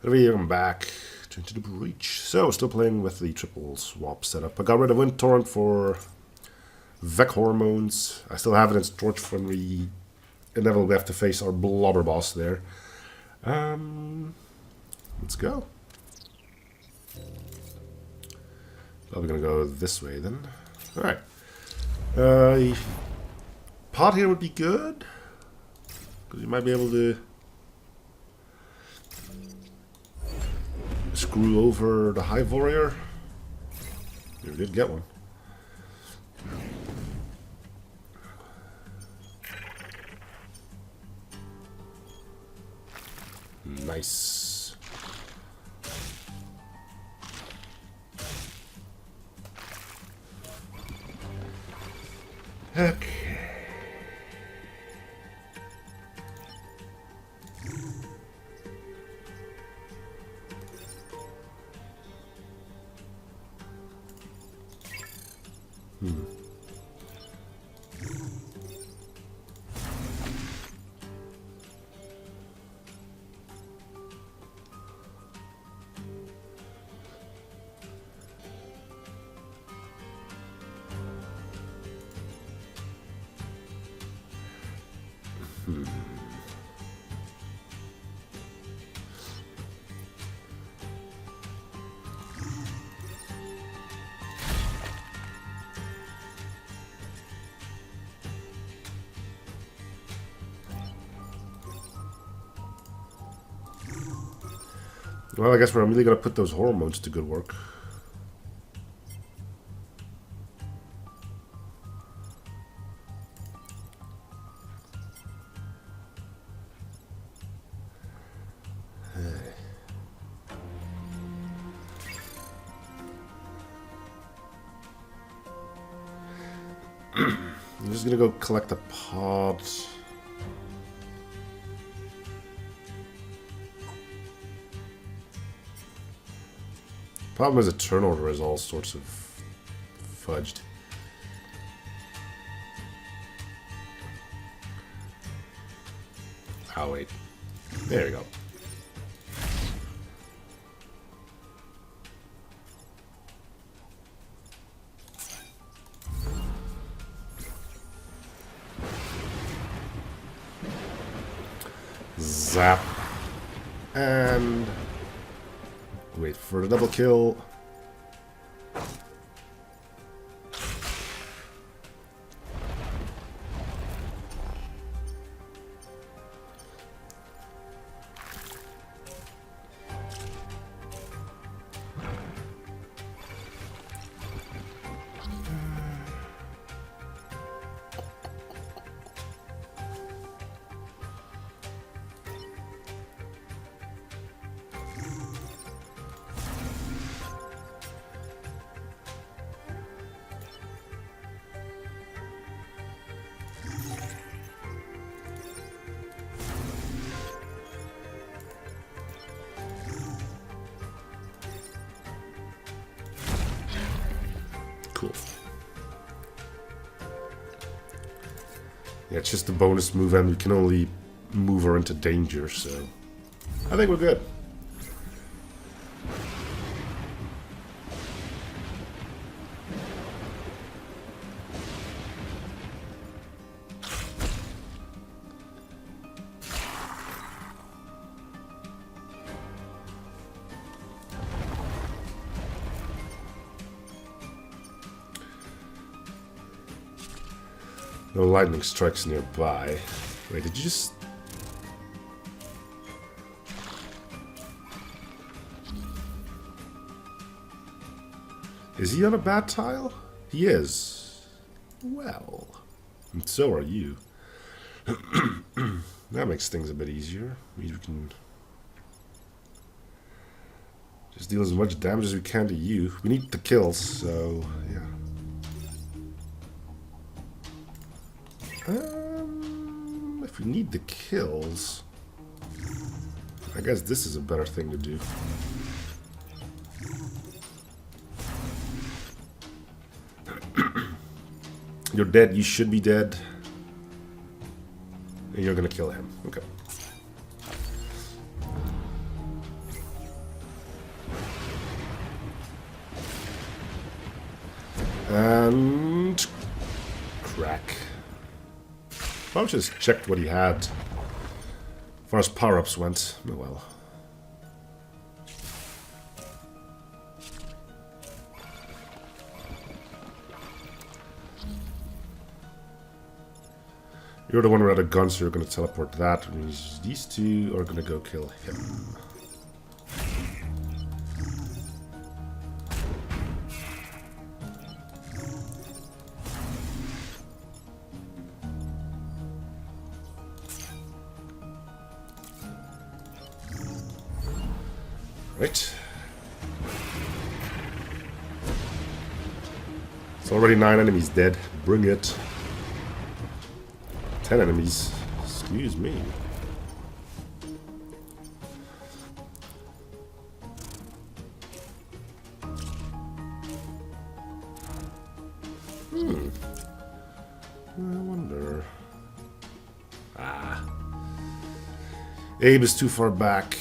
I'm back into the breach. So, still playing with the triple swap setup. I got rid of Wind Torrent for Vec Hormones. I still have it in storage when we inevitably have to face our blobber boss there. Let's go. Probably gonna go this way then. Alright. Pot here would be good. Because you might be able to screw over the Hive Warrior. You did get one. Nice. Okay. Well, I guess we're really gonna put those hormones to good work. I'm just gonna go collect a pod. Problem is, a turn order is all sorts of fudged. Oh wait, there we go. Zap. And wait for the double kill. Cool. Yeah, it's just a bonus move and we can only move her into danger, so I think we're good. No lightning strikes nearby. Wait, did you just... Is he on a bad tile? He is. Well, and so are you. That makes things a bit easier. We can just deal as much damage as we can to you. We need the kills, so yeah. If we need the kills, I guess this is a better thing to do. You're dead, you should be dead. And you're gonna kill him. Okay. And crack. Probably just checked what he had. As far as power-ups went. Oh well. You're the one who had a gun, so you're going to teleport that. Which means these two are going to go kill him. Right. It's already 9 enemies dead. Bring it. 10 enemies. Excuse me. I wonder. Abe is too far back.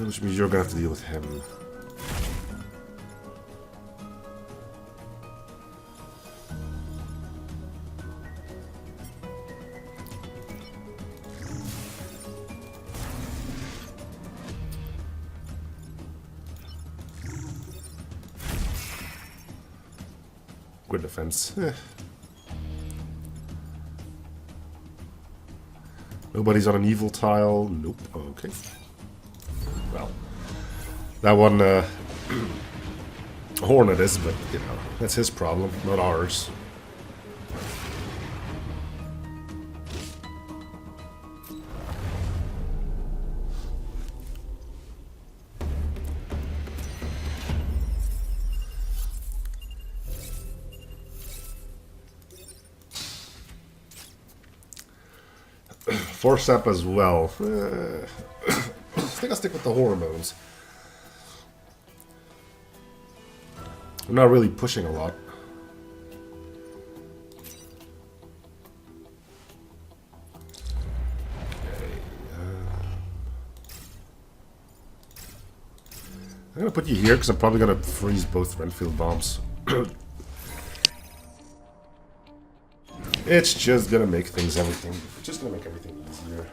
Which means you're gonna have to deal with him. Good defense. Nobody's on an evil tile. Nope. Okay. Well, that one Hornet is, but you know, that's his problem, not ours. Force up as well. I think I'll stick with the hormones. I'm not really pushing a lot. Okay, I'm gonna put you here because I'm probably gonna freeze both Renfield bombs. It's just gonna make everything easier.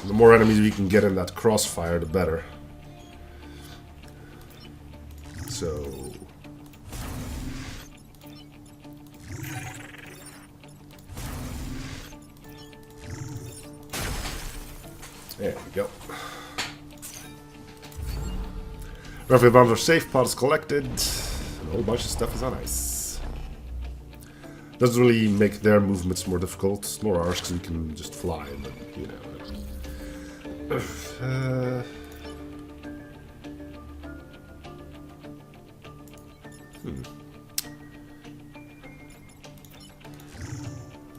The more enemies we can get in that crossfire, the better. So... there we go. Roughly bombs are safe, pods collected, and a whole bunch of stuff is on ice. Doesn't really make their movements more difficult, nor ours, because we can just fly, but you know.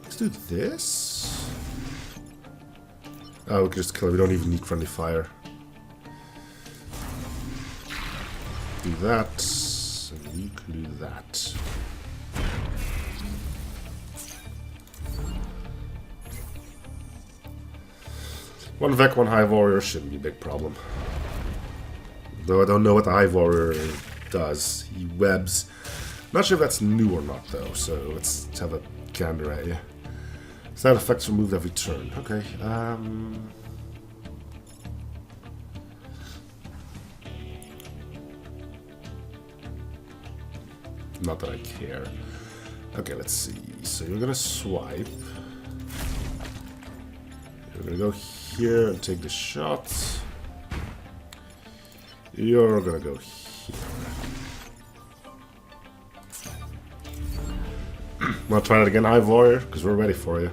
Let's do this. Oh, we can just kill it. We don't even need friendly fire. Do that, and you can do that. One Vec, one Hive Warrior shouldn't be a big problem. Though I don't know what the Hive Warrior does. He webs. Not sure if that's new or not, though, so let's have a gander at you. Side effects removed every turn. Okay, not that I care. Okay, let's see. So you're gonna swipe. You're gonna go here and take the shot. You're gonna go here. Wanna try it again, Hive Warrior? Because we're ready for you.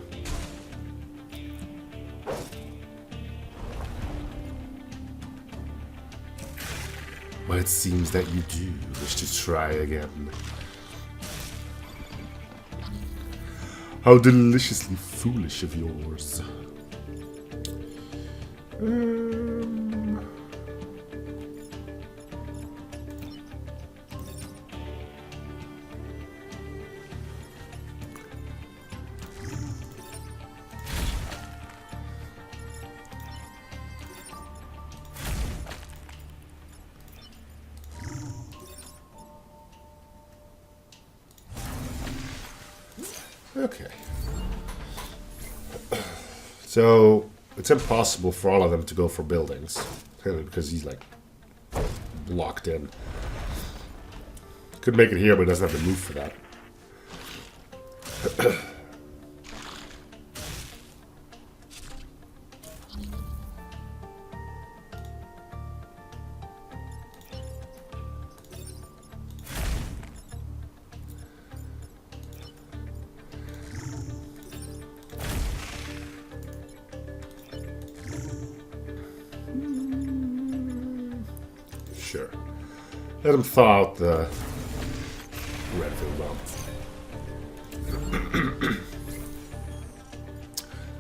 But it seems that you do wish to try again. How deliciously foolish of yours. Okay. So it's impossible for all of them to go for buildings. Because he's like locked in. Could make it here, but he doesn't have to move for that. Sure. Let him thaw out the Redfield bomb.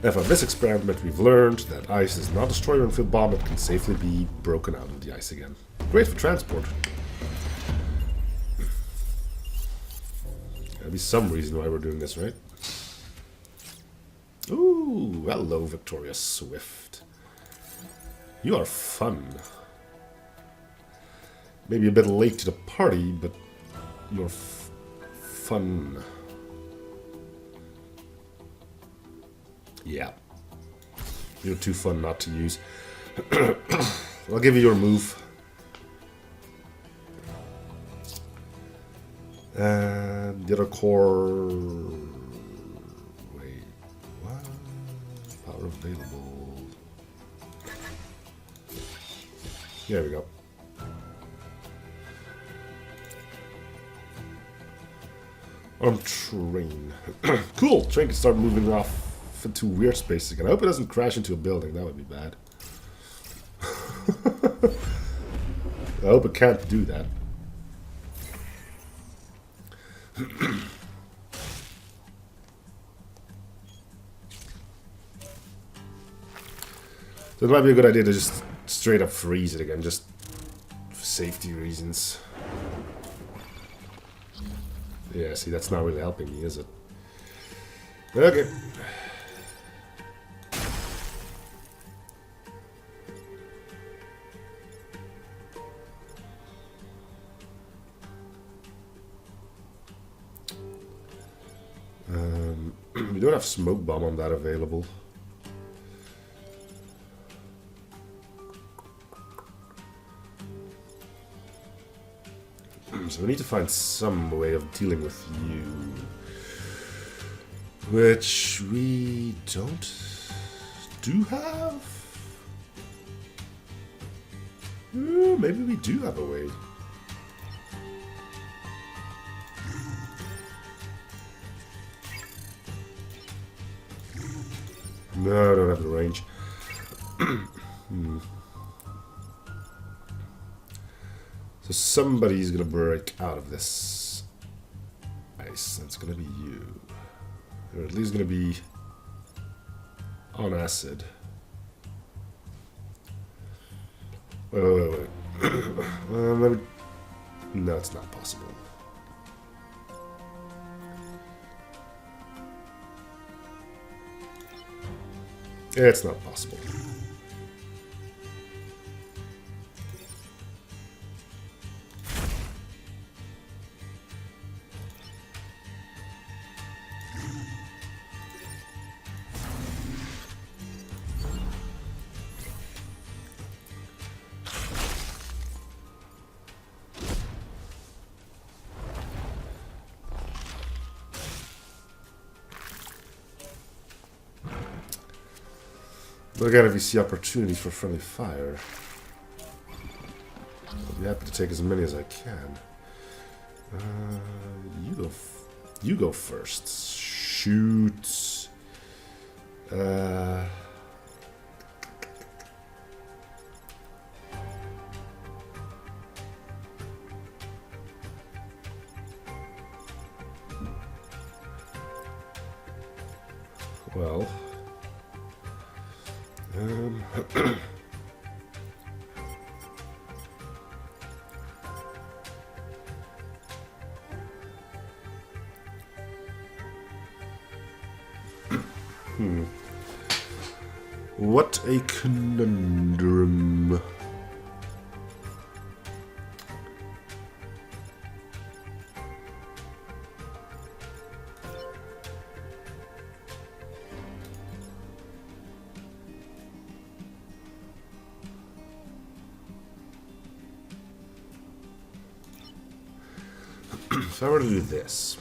Now, from this experiment, we've learned that ice is not a destroyer Renfield bomb, it can safely be broken out of the ice again. Great for transport. There'll be some reason why we're doing this, right? Ooh, hello, Victoria Swift. You are fun. Maybe a bit late to the party, but you're fun. Yeah. You're too fun not to use. I'll give you your move. And the other core... Wait, what? Power available. There we go. Train. Cool! Train can start moving off into weird spaces again. I hope it doesn't crash into a building. That would be bad. I hope it can't do that. So it might be a good idea to just straight up freeze it again, just for safety reasons. Yeah, see, that's not really helping me, is it? Okay. We don't have smoke bomb on that available. So we need to find some way of dealing with you. Which we do have? Maybe we do have a way. No, I don't have the range. So somebody's gonna break out of this ice. That's gonna be you. Or at least gonna be on acid. Wait. No, it's not possible. It's not possible. But again, if you see opportunities for friendly fire, I'll be happy to take as many as I can. You go first. Shoot. Well. What a conundrum. if I were to do this.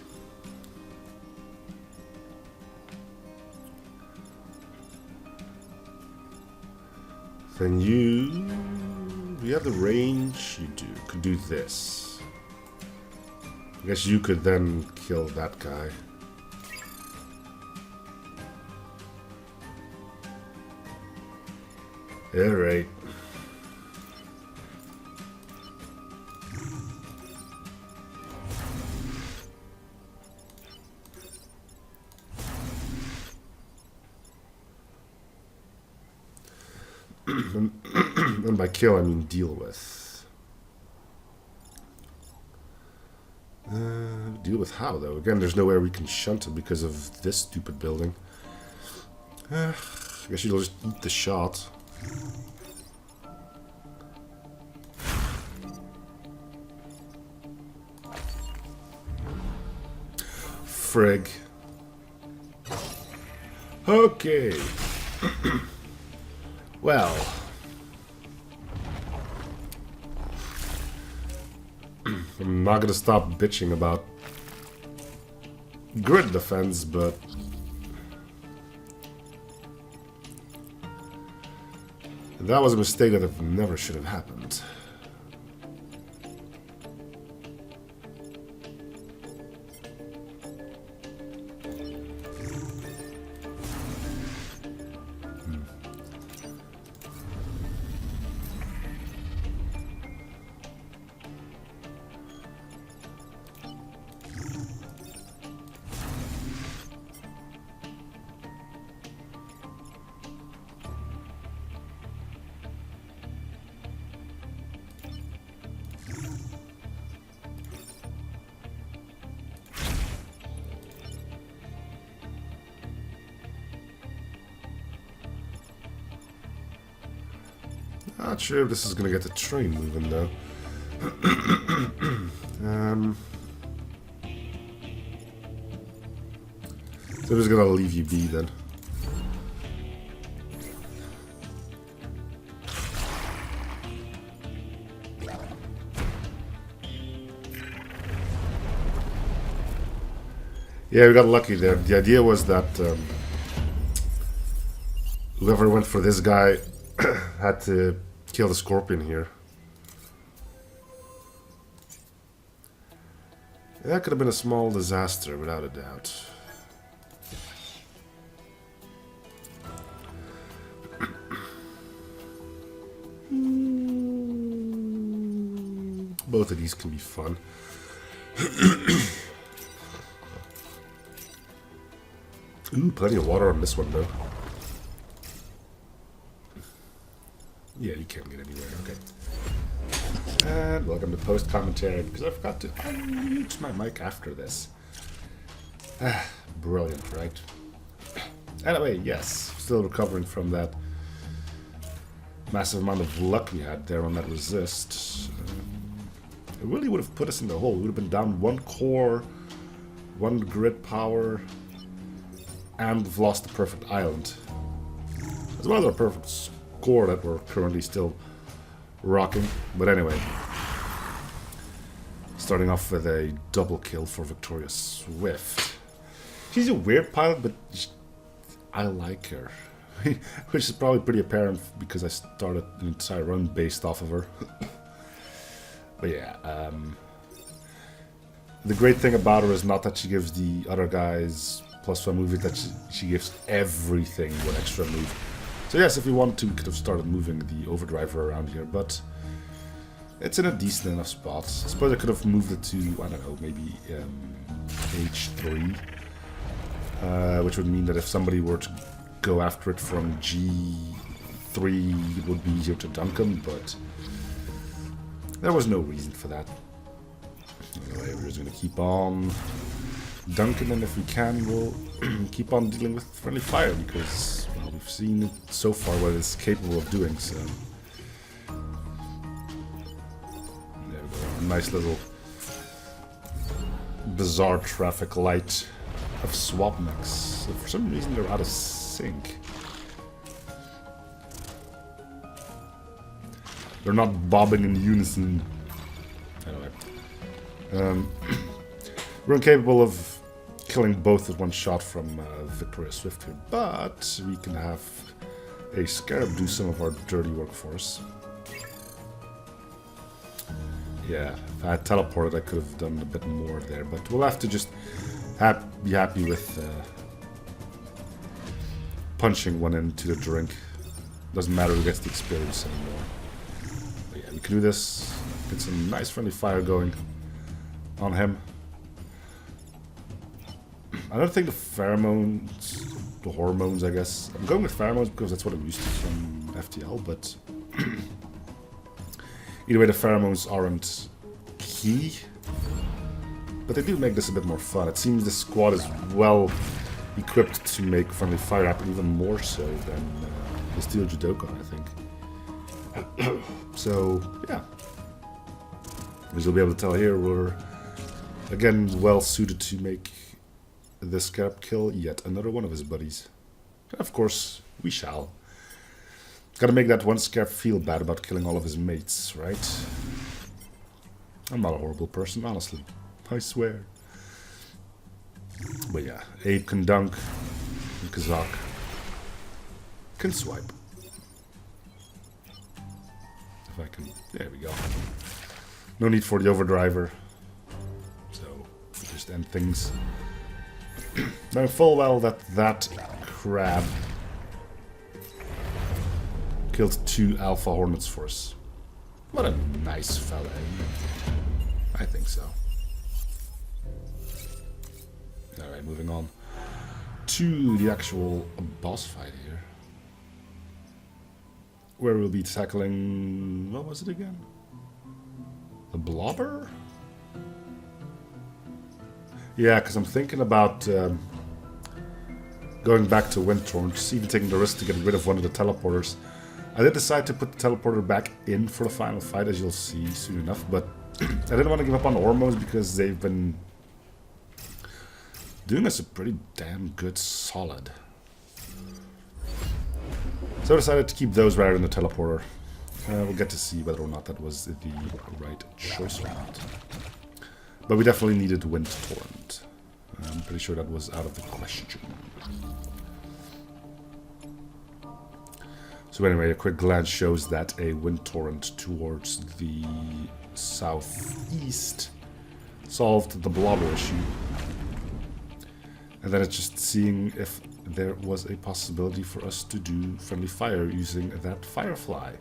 Then you have the range. You could do this. I guess you could then kill that guy. Alright. And by kill, I mean deal with. Deal with how, though? Again, there's nowhere we can shunt it because of this stupid building. I guess you'll just eat the shot. Frig. Okay. Well. I'm not gonna stop bitching about grid defense, but that was a mistake that never should have happened. Not sure if this is gonna get the train moving though. So I'm just gonna leave you be then. Yeah, we got lucky there. The idea was that whoever went for this guy had to kill the scorpion here. That could have been a small disaster, without a doubt. Both of these can be fun. Ooh, plenty of water on this one, though. Yeah, you can't get anywhere, okay. And welcome to post-commentary, because I forgot to unmute my mic after this. Brilliant, right? Anyway, yes, still recovering from that massive amount of luck we had there on that resist. It really would have put us in the hole. We would have been down one core, one grid power, and we've lost the perfect island. As well as our perfect score that we're currently still rocking. But anyway, starting off with a double kill for Victoria Swift. She's a weird pilot, but I like her. Which is probably pretty apparent because I started an entire run based off of her. But yeah, the great thing about her is not that she gives the other guys +1 move, that she gives everything one extra move. So yes, if we wanted to, we could have started moving the overdriver around here, but it's in a decent enough spot. I suppose I could have moved it to, I don't know, maybe H3, which would mean that if somebody were to go after it from G3, it would be easier to dunk them, but there was no reason for that. Anyway, we're just going to keep on dunking, and if we can, we'll keep on dealing with friendly fire, because, well, we've seen it so far what it's capable of doing, so... There we go, a nice little bizarre traffic light of swap mechs. So for some reason they're out of sync. They're not bobbing in unison. Anyway. We're incapable of killing both with one shot from Victoria Swift here, but we can have a Scarab do some of our dirty work for us. Yeah, if I had teleported, I could have done a bit more there, but we'll have to just be happy with punching one into the drink. Doesn't matter who gets the experience anymore. But yeah, we can do this. Get some nice friendly fire going on him. I don't think the pheromones, the hormones, I guess. I'm going with pheromones because that's what I'm used to from FTL, but either way, the pheromones aren't key, but they do make this a bit more fun. It seems the squad is well equipped to make friendly fire happen, even more so than the Steel Judoka, I think. So, yeah. As you'll be able to tell here, we're again well suited to make this Scarab kill yet another one of his buddies. And of course, we shall. Gotta make that one Scarab feel bad about killing all of his mates, right? I'm not a horrible person, honestly. I swear. But yeah, Ape can dunk, and Kazak can swipe. If I can... There we go. No need for the overdriver. So, just end things. Knowing full well that that crab killed 2 Alpha Hornets for us. What a nice fella, eh? I think so. Alright, moving on to the actual boss fight here. Where we'll be tackling... what was it again? The Blobber? Yeah, because I'm thinking about going back to Windtorn, just even taking the risk to get rid of one of the teleporters. I did decide to put the teleporter back in for the final fight, as you'll see soon enough, but I didn't want to give up on the hormones because they've been doing us a pretty damn good solid. So I decided to keep those rather than the teleporter. We'll get to see whether or not that was the right choice or not. But we definitely needed Wind Torrent. I'm pretty sure that was out of the question. So anyway, a quick glance shows that a Wind Torrent towards the southeast solved the Blobber issue. And then it's just seeing if there was a possibility for us to do friendly fire using that Firefly.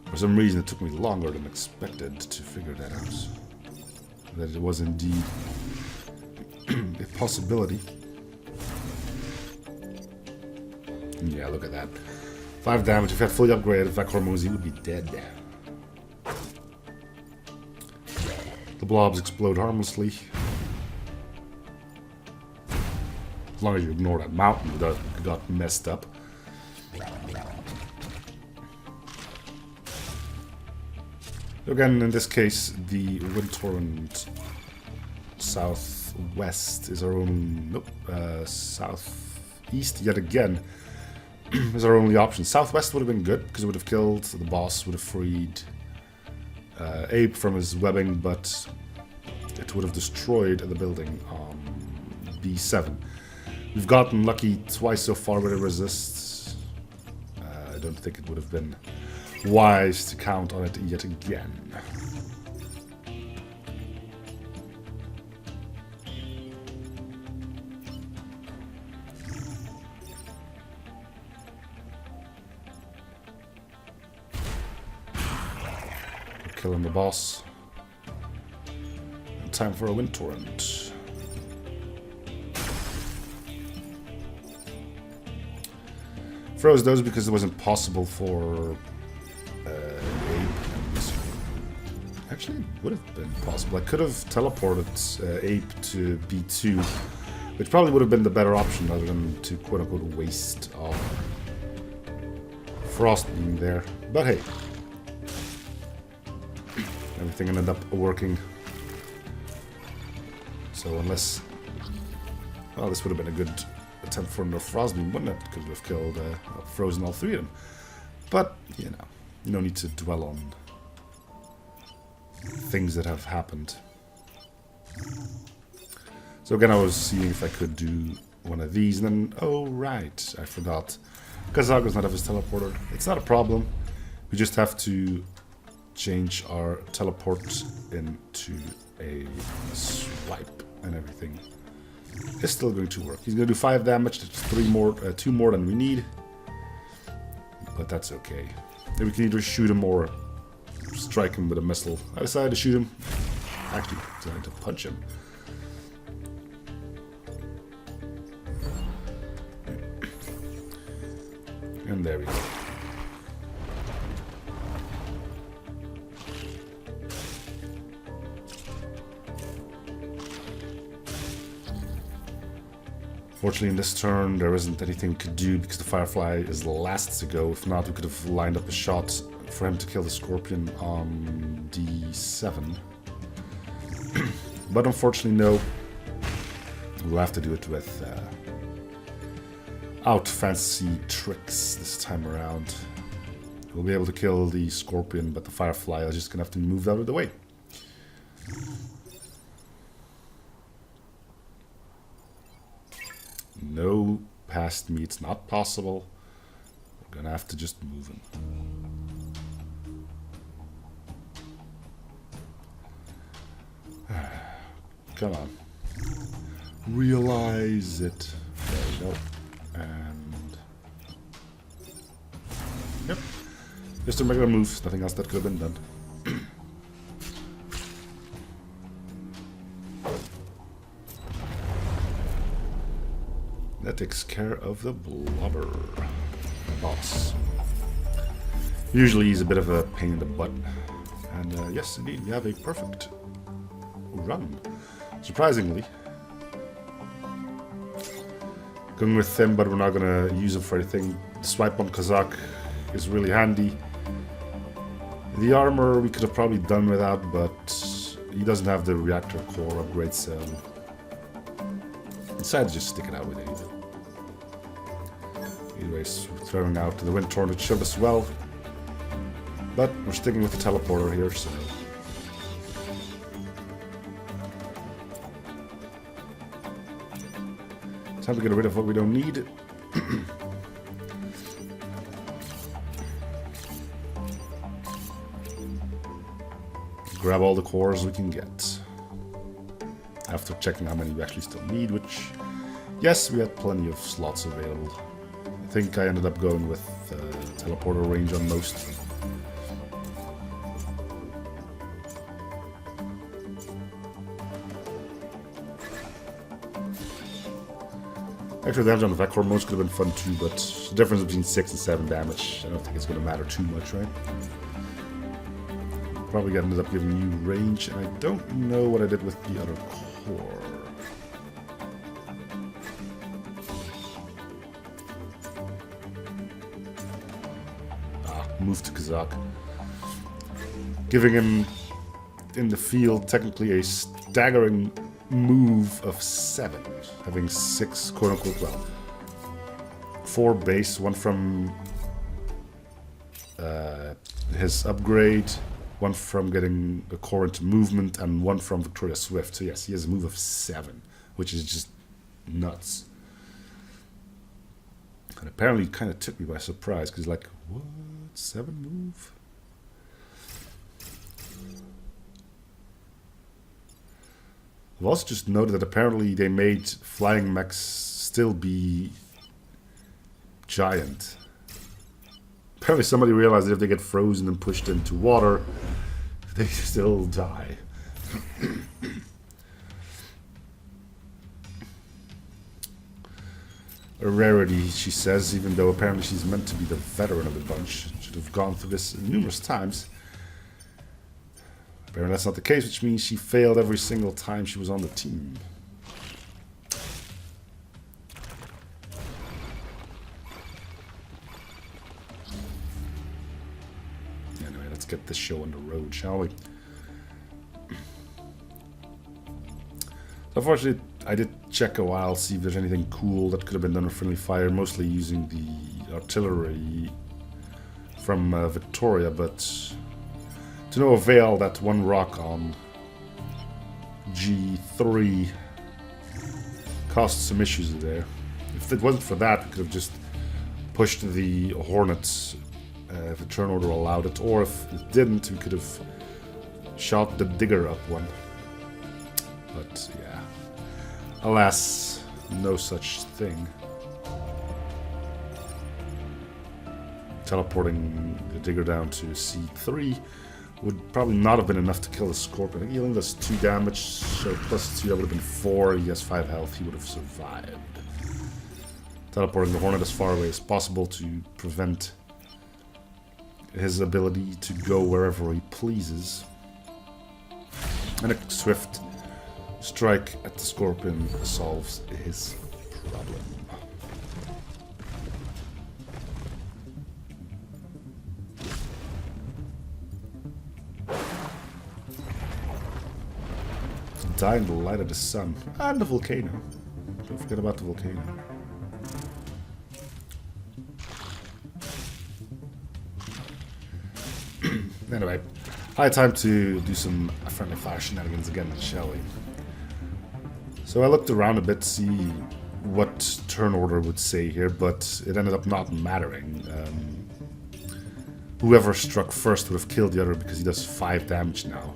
For some reason, it took me longer than expected to figure that out. That it was indeed a possibility. Yeah, look at that. 5 damage. If he had fully upgraded Vec Hormones, he would be dead. The blobs explode harmlessly. As long as you ignore that mountain that got messed up. Again, in this case, the Wind Torrent southwest is our only... Nope, southeast yet again is our only option. Southwest would have been good, because it would have killed the boss, would have freed Ape from his webbing, but it would have destroyed the building on B7. We've gotten lucky twice so far with it resists. I don't think it would have been wise to count on it yet again. Killing the boss. And time for a Wind Torrent. Froze those because it was impossible for Ape. Actually, it would have been possible. I could have teleported Ape to B2, which probably would have been the better option rather than to quote-unquote waste our Frost being there. But hey, everything ended up working. So unless... well, this would have been a good attempt for another Frostbeam, wouldn't it? Because we've killed, frozen all 3 of them. But, you know, no need to dwell on things that have happened. So again, I was seeing if I could do one of these, and then, oh right, I forgot. Kazak does not have his teleporter. It's not a problem. We just have to change our teleport into a swipe, and everything is still going to work. He's going to do 5 damage. That's 2 more than we need, but that's okay. Then we can either shoot him or strike him with a missile. I decided to shoot him. Actually, I decided to punch him. And there we go. Fortunately, in this turn, there isn't anything we could do because the Firefly is the last to go. If not, we could have lined up a shot for him to kill the Scorpion on D7. But unfortunately, no. We'll have to do it with out fancy tricks this time around. We'll be able to kill the Scorpion, but the Firefly is just gonna have to move out of the way. No, past me, it's not possible. We're gonna have to just move him. Come on. Realize it. There we go. And... yep. Just a regular move. Nothing else that could have been done. That takes care of the blubber boss. Usually he's a bit of a pain in the butt. And yes, indeed, we have a perfect run. Surprisingly. Going with him, but we're not going to use him for anything. The swipe on Kazak is really handy. The armor we could have probably done without, but he doesn't have the reactor core upgrade, so I decided to just stick it out with it. Anyways, we're throwing out the Wind Torrent should as well. But we're sticking with the teleporter here, so... time to get rid of what we don't need. Grab all the cores we can get. After checking how many we actually still need, which... yes, we had plenty of slots available. I think I ended up going with teleporter range on most. Actually, the damage on the Vec Hormones could have been fun too, but the difference between 6 and 7 damage, I don't think it's going to matter too much, right? Probably ended up giving you range, and I don't know what I did with the other core. Move to Kazak. Giving him in the field technically a staggering move of 7. Having 6 quote unquote, well, 4 base, 1 from his upgrade, 1 from getting a core into movement, and 1 from Victoria Swift. So yes, he has a move of 7, which is just nuts. And apparently it kind of took me by surprise, because like, what? 7 move? I've also just noted that apparently they made flying mechs still be giant. Apparently somebody realized that if they get frozen and pushed into water, they still die. A rarity, she says, even though apparently she's meant to be the veteran of the bunch. Should have gone through this numerous times. Apparently that's not the case, which means she failed every single time she was on the team. Anyway, let's get this show on the road, shall we? Unfortunately, I did check a while, see if there's anything cool that could have been done with friendly fire, mostly using the artillery from Victoria, but To no avail that one rock on G3 caused some issues there. If it wasn't for that, we could have just pushed the Hornets if the turn order allowed it, or if it didn't, we could have shot the Digger up one. But yeah, alas, no such thing. Teleporting the Digger down to C3 would probably not have been enough to kill the Scorpion. He only does 2 damage, so plus 2, that would have been 4. He has 5 health, he would have survived. Teleporting the Hornet as far away as possible to prevent his ability to go wherever he pleases. And a swift strike at the Scorpion solves his problem. Die in the light of the sun. And the volcano. Don't forget about the volcano. Anyway, high time to do some friendly fire shenanigans again, shall we? So I looked around a bit to see what turn order would say here, but it ended up not mattering. Whoever struck first would have killed the other because he does 5 damage now.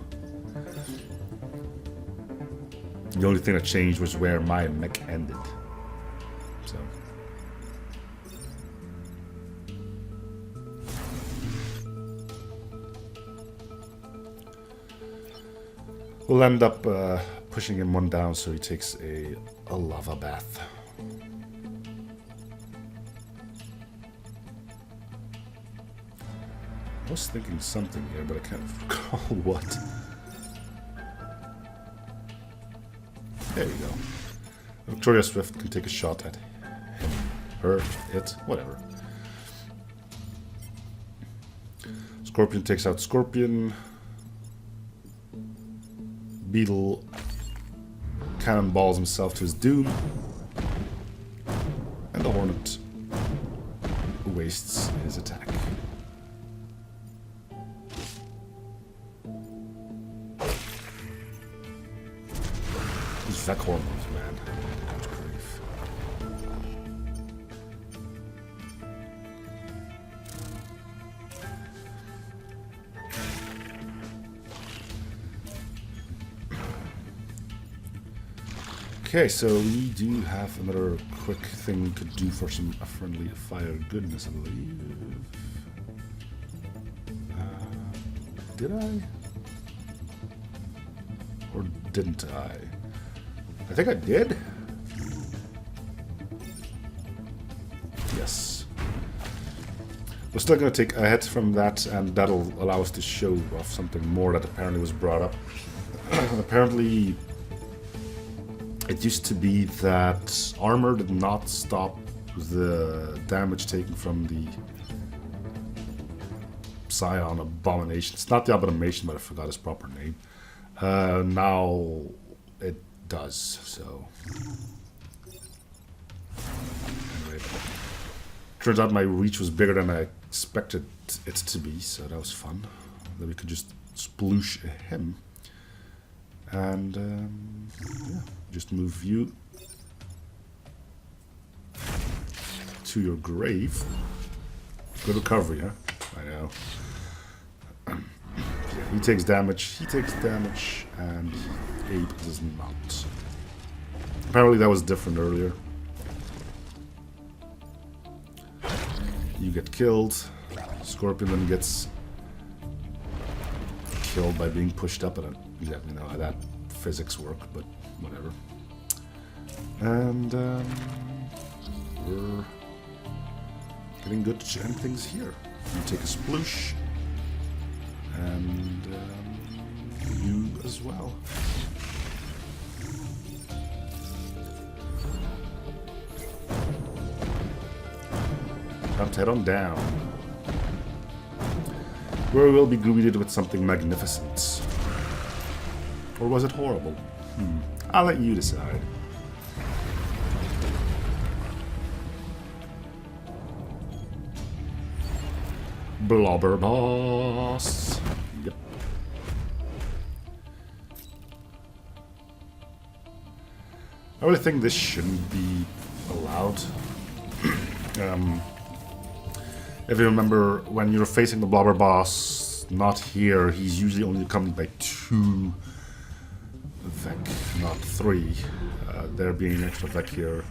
The only thing that changed was where my mech ended. So. We'll end up pushing him 1 down so he takes a lava bath. I was thinking something here, but I can't recall what. There you go. Victoria Swift can take a shot at him, her, it, whatever. Scorpion takes out Scorpion. Beetle cannonballs himself to his doom. And the Hornet wastes his attack. These Vec hormones, man. Good grief. Okay, so we do have another quick thing we could do for some friendly fire goodness, I believe. Did I? Or didn't I? I think I did. Yes. We're still going to take a hit from that, and that'll allow us to show off something more that apparently was brought up. Apparently, it used to be that armor did not stop the damage taken from the Scion Abomination. It's not the Abomination, but I forgot his proper name. Now it does, so. Anyway, turns out my reach was bigger than I expected it to be, so that was fun. Then we could just sploosh him. And, yeah, just move you to your grave. Good recovery, huh? I know. Yeah, he takes damage, and Ape does not. Apparently that was different earlier. You get killed. Scorpion then gets killed by being pushed up. I don't exactly know how that physics work, but whatever. And we're getting good to end things here. You take a sploosh, and you as well. Time to head on down, where we will be greeted with something magnificent. Or was it horrible? I'll let you decide. Blobber Boss. Yep. I really think this shouldn't be allowed. If you remember, when you're facing the blobber boss, not here, he's usually only accompanied by 2 Vec, not 3. There being an extra Vec here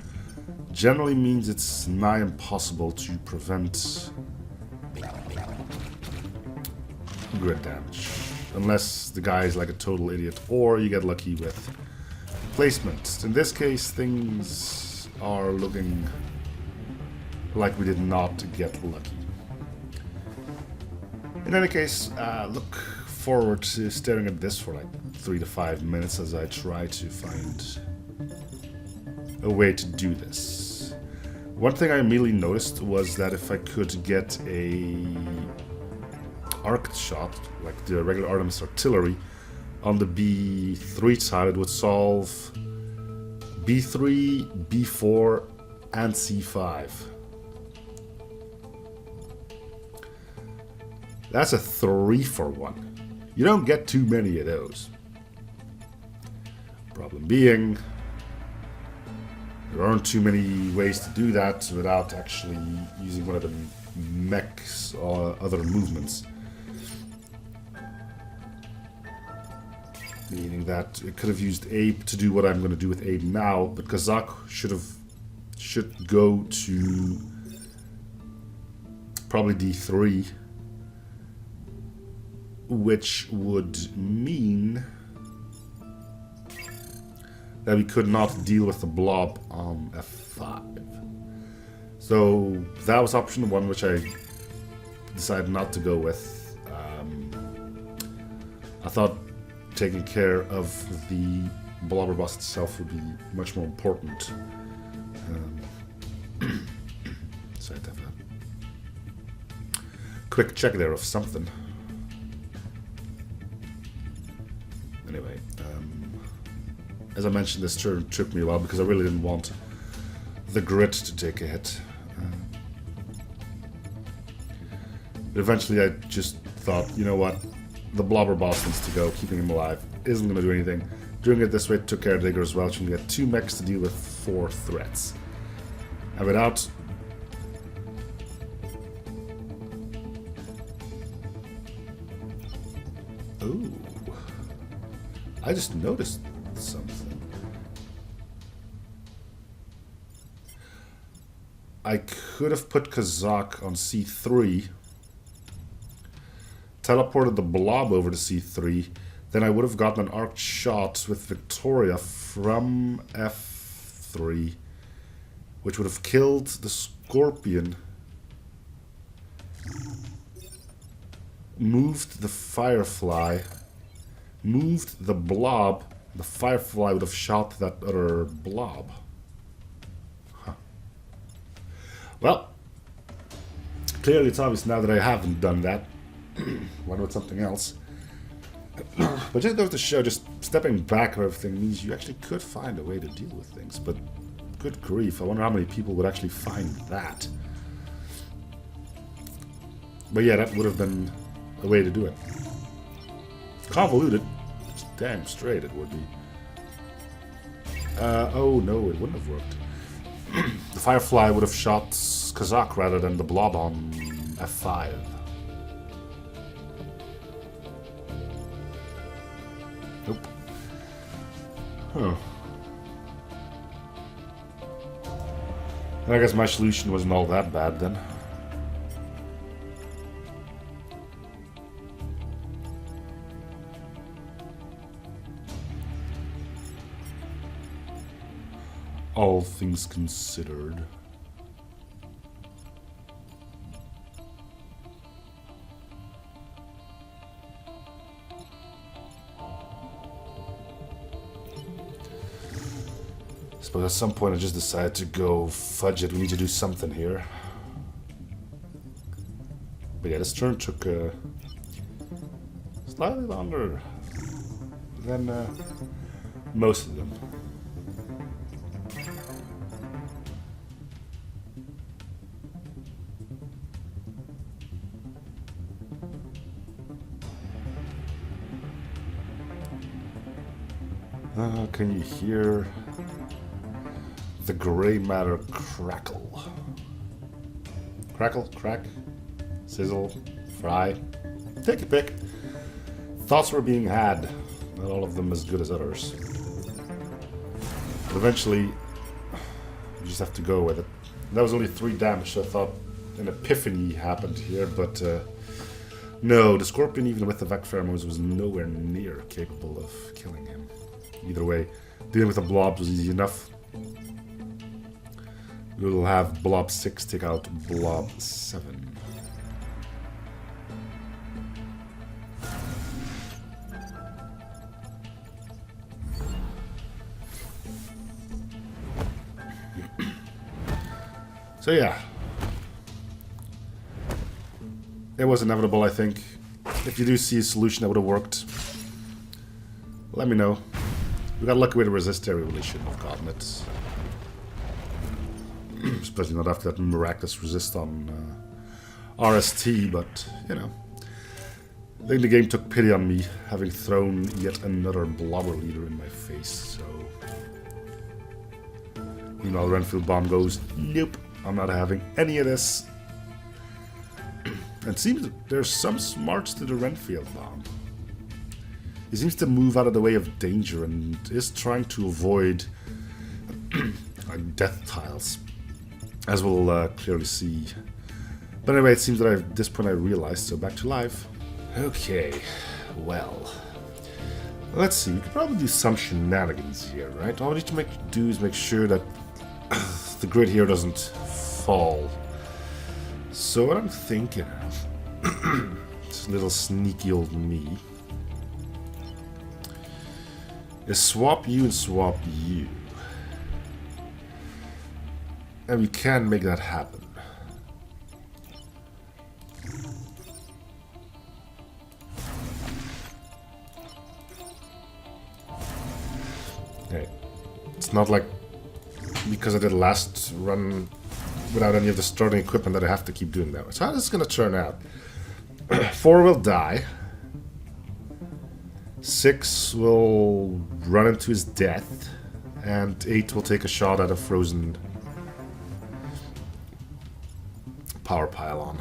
generally means it's nigh impossible to prevent grid damage. Unless the guy is like a total idiot, or you get lucky with placement. In this case, things are looking like we did not get lucky. In any case, look forward to staring at this for like 3 to 5 minutes as I try to find a way to do this. One thing I immediately noticed was that if I could get a arc shot, like the regular Artemis artillery, on the B3 side, it would solve B3, B4, and C5. That's a 3-for-1. You don't get too many of those. Problem being, there aren't too many ways to do that without actually using one of the mechs or other movements. Meaning that it could have used Ep8 to do what I'm going to do with Ep8 now, but Kazakh should go to probably D3, which would mean that we could not deal with the blob on F5. So that was option 1, which I decided not to go with. I thought taking care of the blobber boss itself would be much more important. Sorry to have a quick check there of something. Anyway, as I mentioned, this turn took me a while because I really didn't want the grid to take a hit. But eventually I just thought, you know what, the blobber boss needs to go, keeping him alive isn't going to do anything. Doing it this way took care of Digger as well, so we get 2 mechs to deal with 4 threats. And without... Ooh. I just noticed something. I could have put Kazakh on C3, teleported the blob over to C3, then I would have gotten an arced shot with Victoria from F3, which would have killed the Scorpion, moved the Firefly, moved the blob. The Firefly would have shot that other blob. Huh. Well, clearly it's obvious now that I haven't done that. Wonder with something else. But just goes to show, just stepping back from everything means you actually could find a way to deal with things. But good grief, I wonder how many people would actually find that. But yeah, that would have been a way to do it. Convoluted. It's damn straight it would be. Oh no, it wouldn't have worked. The Firefly would have shot Kazakh rather than the blob on F5. Nope. Huh. I guess my solution wasn't all that bad then. All things considered. But at some point I just decided to go fudge it. We need to do something here. But yeah, this turn took slightly longer than most of them. Can you hear The grey matter crackle. Crackle, crack, sizzle, fry. Take a pick. Thoughts were being had. Not all of them as good as others. But eventually, you just have to go with it. And that was only 3 damage, so I thought an epiphany happened here, but no, the Scorpion, even with the Vec pheromones, was nowhere near capable of killing him. Either way, dealing with the blobs was easy enough. We'll have Blob 6 take out Blob 7. So yeah, it was inevitable, I think. If you do see a solution that would have worked, let me know. We got lucky with the resist there, we really shouldn't have gotten it. Especially not after that miraculous resist on RST, but, you know. I think the game took pity on me, having thrown yet another blobber leader in my face, so... Meanwhile, Renfield Bomb goes, nope, I'm not having any of this. It seems that there's some smarts to the Renfield Bomb. He seems to move out of the way of danger and is trying to avoid death tiles, as we'll clearly see. But anyway, it seems that at this point I realized, so back to live. Okay, well, let's see, we could probably do some shenanigans here, right? All we need to do is make sure that the grid here doesn't fall. So what I'm thinking of, this little sneaky old me, is swap you and swap you. And we can make that happen. Okay. It's not like because I did last run without any of the starting equipment that I have to keep doing that. So how is this going to turn out? 4 will die. 6 will run into his death. And 8 will take a shot at a frozen power pylon.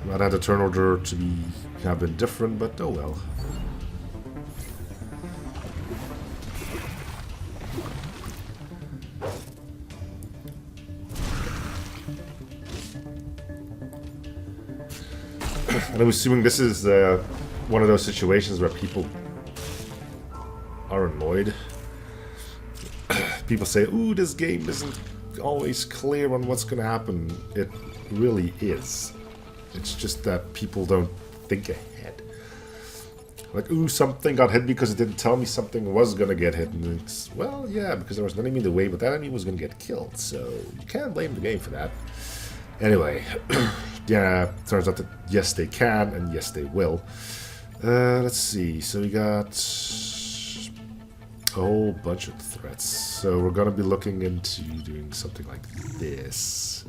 Might have the turn order to be have been different, but oh well. And I'm assuming this is one of those situations where people are annoyed. People say, ooh, this game isn't always clear on what's going to happen. It really is. It's just that people don't think ahead. Like, ooh, something got hit because it didn't tell me something was going to get hit. And it's, well, yeah, because there was an enemy in the way, but that enemy was going to get killed. So you can't blame the game for that. Anyway, yeah, turns out that yes, they can, and yes, they will. Let's see. So we got a whole bunch of threats. So we're going to be looking into doing something like this.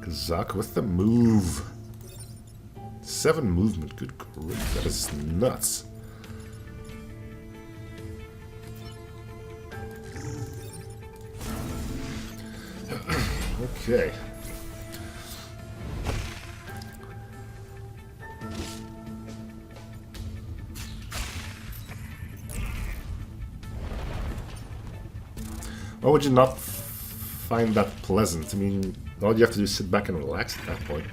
Kazak with the move. 7 movement, good grief, that is nuts. Okay. Why would you not find that pleasant? I mean, all you have to do is sit back and relax at that point.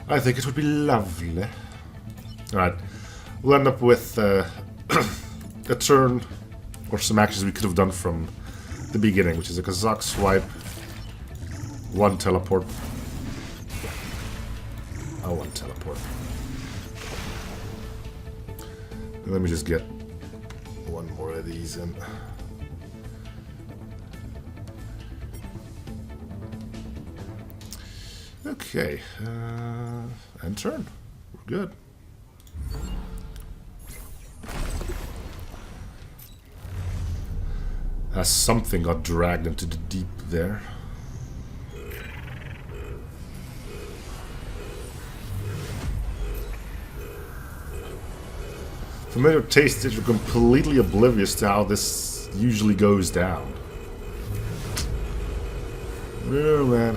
I think it would be lovely. Alright, we'll end up with a turn or some actions we could have done from the beginning, which is a Kazak swipe, 1 teleport. Oh, 1 teleport. And let me just get 1 more of these in. Okay, and turn. We're good. As something got dragged into the deep there. Familiar taste that you're completely oblivious to how this usually goes down. Oh man.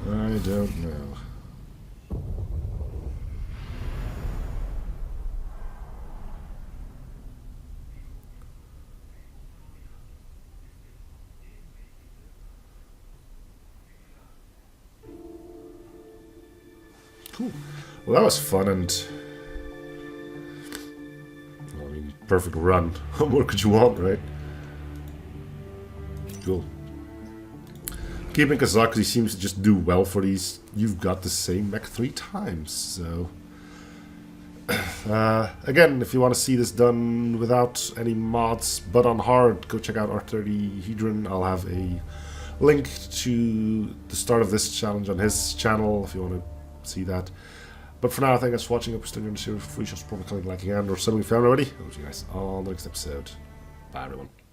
I don't know. Cool. Well, that was fun and... I mean, perfect run. What more could you want, right? Cool. Keeping Kazak, because he seems to just do well for these. You've got the same mech 3 times, so... again, if you want to see this done without any mods, but on hard, go check out R30 Hedron. I'll have a link to the start of this challenge on his channel if you want to see that. But for now, thank you guys for watching. I hope you're still enjoying the series. Free shows, probably liking and or subbing if you haven't already. I'll see you guys on the next episode. Bye, everyone.